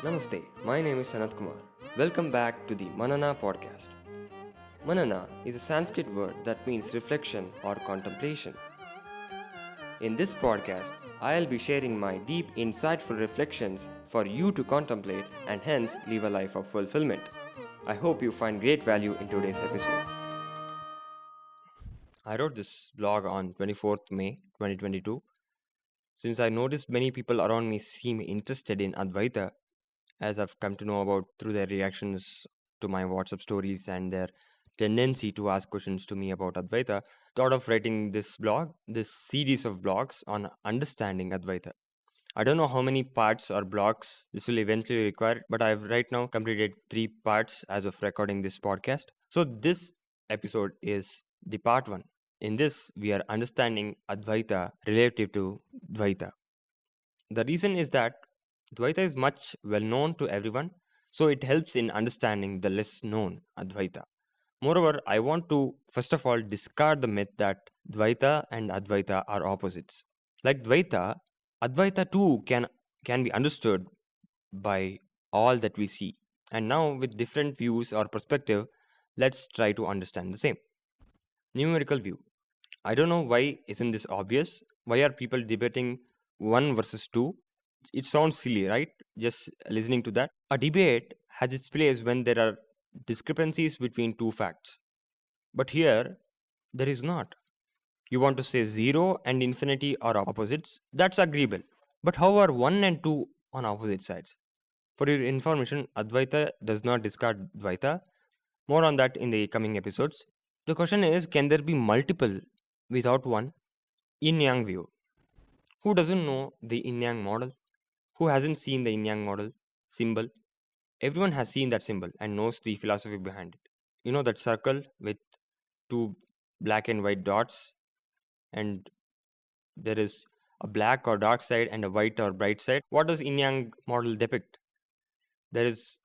Namaste, my name is Sanat Kumar. Welcome back to the Manana podcast. Manana is a Sanskrit word that means reflection or contemplation. In this podcast, I'll be sharing my deep, insightful reflections for you to contemplate and hence live a life of fulfillment. I hope you find great value in today's episode. I wrote this blog on 24th May 2022 since I noticed many people around me seem interested in Advaitha, as I've come to know about through their reactions to my WhatsApp stories and their tendency to ask questions to me about Advaita, thought of writing this blog, this series of blogs on understanding Advaita. I don't know how many parts or blocks this will eventually require, but I've right now completed 3 parts as of recording this podcast. So this episode is the part 1. In this, we are understanding Advaita relative to Dwaitha. The reason is that Dwaitha is much well known to everyone, so it helps in understanding the less known Advaita. Moreover, I want to first of all discard the myth that Dwaitha and Advaita are opposites. Like Dwaitha, Advaita too can be understood by all that we see. And now, with different views or perspective, let's try to understand the same. Numerical view. I don't know why isn't this obvious? Why are people debating 1 versus 2? It sounds silly, right? Just listening to that. A debate has its place when there are discrepancies between two facts. But here, there is not. You want to say 0 and infinity are opposites? That's agreeable. But how are 1 and 2 on opposite sides? For your information, Advaita does not discard Dvaita. More on that in the coming episodes. The question is, can there be multiple without one? Yin-yang view. Who doesn't know the yin-yang model? Who hasn't seen the yin-yang model symbol? Everyone has seen that symbol and knows the philosophy behind it. You know that circle with 2 black and white dots, and there is a black or dark side and a white or bright side. What does yin-yang model depict? There is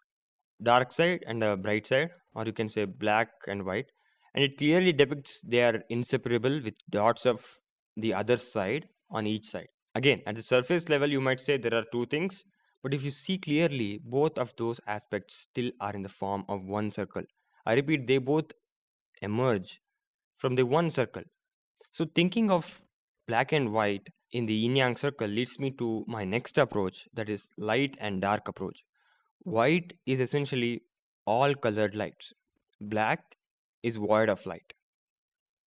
dark side and a bright side, or you can say black and white, and it clearly depicts they are inseparable with dots of the other side on each side. Again, at the surface level, you might say there are 2 things, but if you see clearly, both of those aspects still are in the form of one circle. I repeat, they both emerge from the one circle. So, thinking of black and white in the yin yang circle leads me to my next approach, that is light and dark approach. White is essentially all colored lights, black is void of light.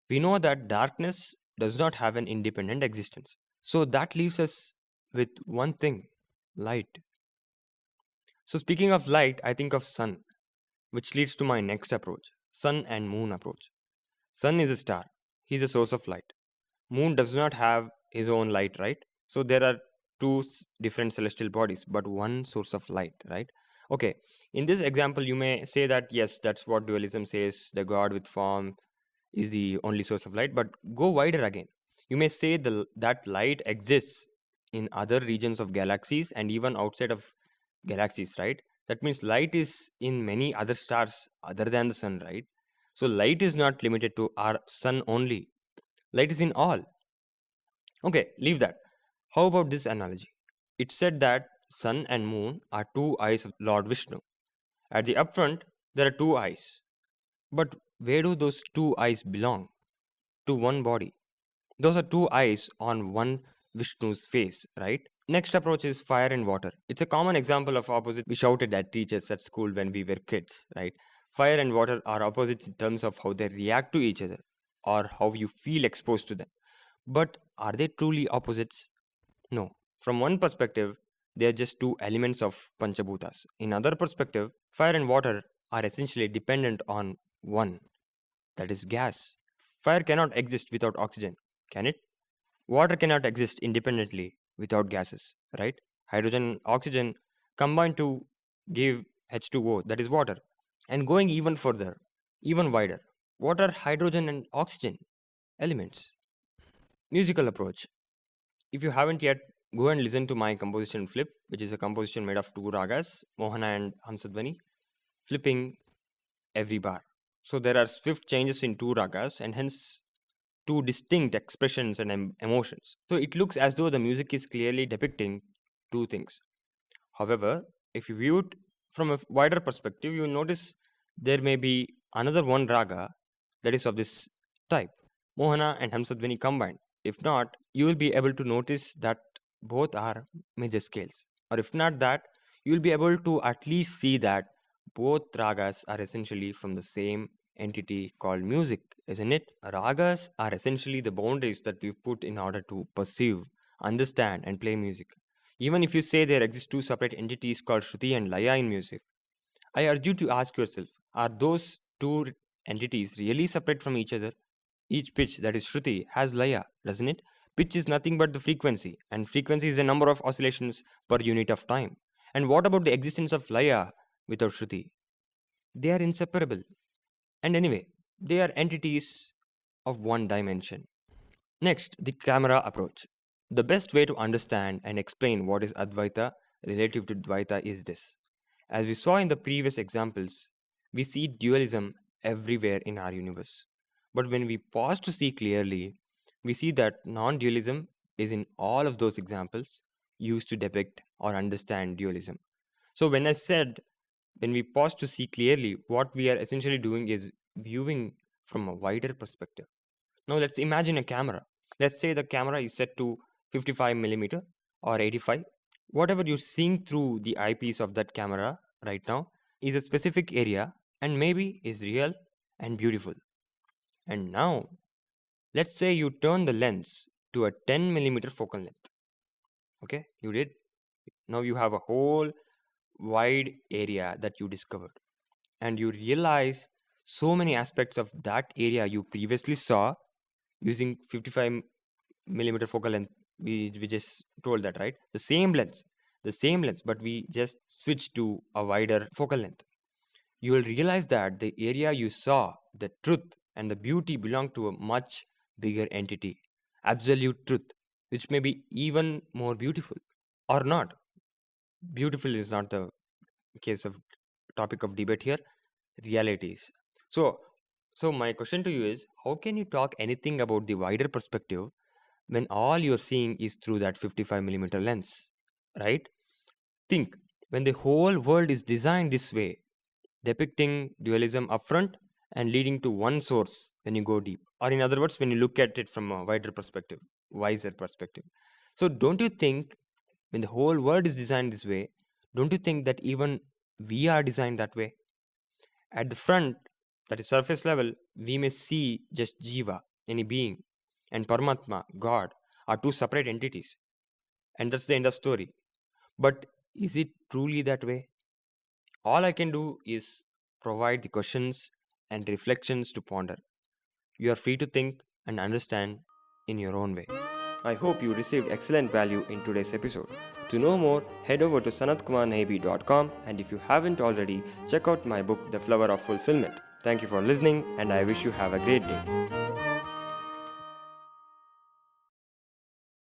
We know that darkness does not have an independent existence. So that leaves us with one thing, light. So speaking of light, I think of sun, which leads to my next approach, sun and moon approach. Sun is a star. He's a source of light. Moon does not have his own light, right? So there are 2 different celestial bodies, but one source of light, right? Okay, in this example, you may say that yes, that's what dualism says, the God with form is the only source of light, but go wider again. You may say that light exists in other regions of galaxies and even outside of galaxies, right? That means light is in many other stars other than the sun, right? So light is not limited to our sun only. Light is in all. Okay, leave that. How about this analogy? It said that sun and moon are 2 eyes of Lord Vishnu. At the upfront, there are 2 eyes. But where do those 2 eyes belong? To one body. Those are 2 eyes on one Vishnu's face, right? Next approach is fire and water. It's a common example of opposite we shouted at teachers at school when we were kids, right? Fire and water are opposites in terms of how they react to each other or how you feel exposed to them. But are they truly opposites? No. From one perspective, they are just 2 elements of Panchabhutas. In other perspective, fire and water are essentially dependent on one, that is gas. Fire cannot exist without oxygen, can it? Water cannot exist independently without gases, right? Hydrogen and oxygen combine to give H2O, that is water. And going even further, even wider, what are hydrogen and oxygen elements? Musical approach. If you haven't yet, go and listen to my composition Flip, which is a composition made of 2 ragas, Mohana and Hamsadvani, flipping every bar. So there are swift changes in 2 ragas and hence 2 distinct expressions and emotions. So it looks as though the music is clearly depicting 2 things. However, If you view it from a wider perspective, you notice there may be another one raga that is of this type, Mohana and Hamsadvani combined. If not, you will be able to notice that both are major scales. Or if not that, you will be able to at least see that both ragas are essentially from the same entity called music, isn't it? Ragas are essentially the boundaries that we've put in order to perceive, understand, and play music. Even if you say there exist two separate entities called Shruti and Laya in music, I urge you to ask yourself, are those two entities really separate from each other? Each pitch, that is Shruti, has Laya, doesn't it? Pitch is nothing but the frequency, and frequency is a number of oscillations per unit of time. And what about the existence of Laya without Shruti? They are inseparable. And anyway, they are entities of one dimension. Next, the camera approach. The best way to understand and explain what is Advaita relative to Dwaitha is this. As we saw in the previous examples, we see dualism everywhere in our universe. But when we pause to see clearly, we see that non dualism is in all of those examples used to depict or understand dualism. So, when we pause to see clearly, what we are essentially doing is viewing from a wider perspective. Now, let's imagine a camera. Let's say the camera is set to 55 millimeter or 85. Whatever you're seeing through the eyepiece of that camera right now is a specific area and maybe is real and beautiful. And now, let's say you turn the lens to a 10 millimeter focal length. Okay, you did. Now you have a whole wide area that you discovered, and you realize so many aspects of that area you previously saw using 55 millimeter focal length. We just told that, right? The same lens, but we just switched to a wider focal length. You will realize that the area you saw, the truth and the beauty, belong to a much bigger entity, absolute truth, which may be even more beautiful or not. Beautiful is not the case of topic of debate here. Realities. So my question to you is, how can you talk anything about the wider perspective when all you're seeing is through that 55 millimeter lens, right? Think, when the whole world is designed this way, depicting dualism upfront and leading to one source when you go deep, or in other words, when you look at it from a wider perspective, wiser perspective. So don't you think, when the whole world is designed this way, don't you think that even we are designed that way? At the front, that is surface level, we may see just Jiva, any being, and Paramatma, God, are two separate entities. And that's the end of story. But is it truly that way? All I can do is provide the questions and reflections to ponder. You are free to think and understand in your own way. I hope you received excellent value in today's episode. To know more, head over to sanatkumarnahibi.com, and if you haven't already, check out my book, The Flower of Fulfillment. Thank you for listening, and I wish you have a great day.